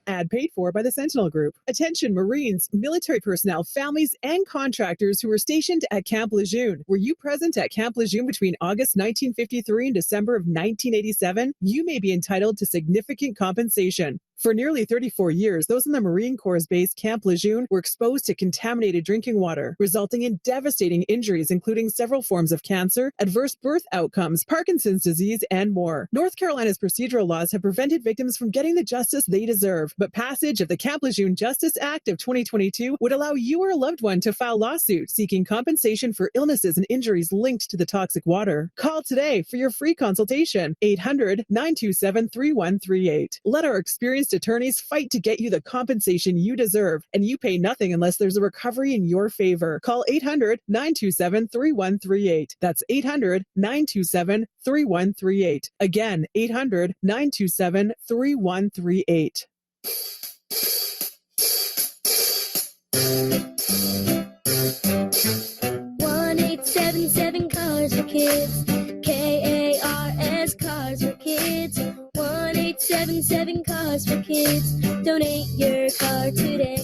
Ad paid for by the Sentinel Group. Attention Marines, military personnel, families, and contractors who were stationed at Camp Lejeune. Were you present at Camp Lejeune between August 1953 and December of 1987? You may be entitled to significant compensation. For nearly 34 years, those in the Marine Corps' base Camp Lejeune were exposed to contaminated drinking water, resulting in devastating injuries, including several forms of cancer, adverse birth outcomes, Parkinson's disease, and more. North Carolina's procedural laws have prevented victims from getting the justice they deserve, but passage of the Camp Lejeune Justice Act of 2022 would allow you or a loved one to file lawsuits seeking compensation for illnesses and injuries linked to the toxic water. Call today for your free consultation, 800-927-3138. Let our experienced attorneys fight to get you the compensation you deserve, and you pay nothing unless there's a recovery in your favor. Call 800-927-3138. That's 800-927-3138. Again, 800-927-3138. 1-877 Cars for Kids. KARS Cars for Kids. 1-877 Cars for Kids. Donate your car today.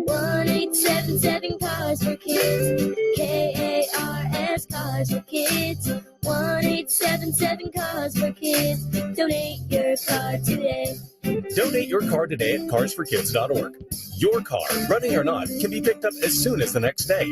1-877 Cars for Kids. KARS Cars for Kids. 1-877 Cars for Kids. Donate your car today. Donate your car today at carsforkids.org. Your car, running or not, can be picked up as soon as the next day.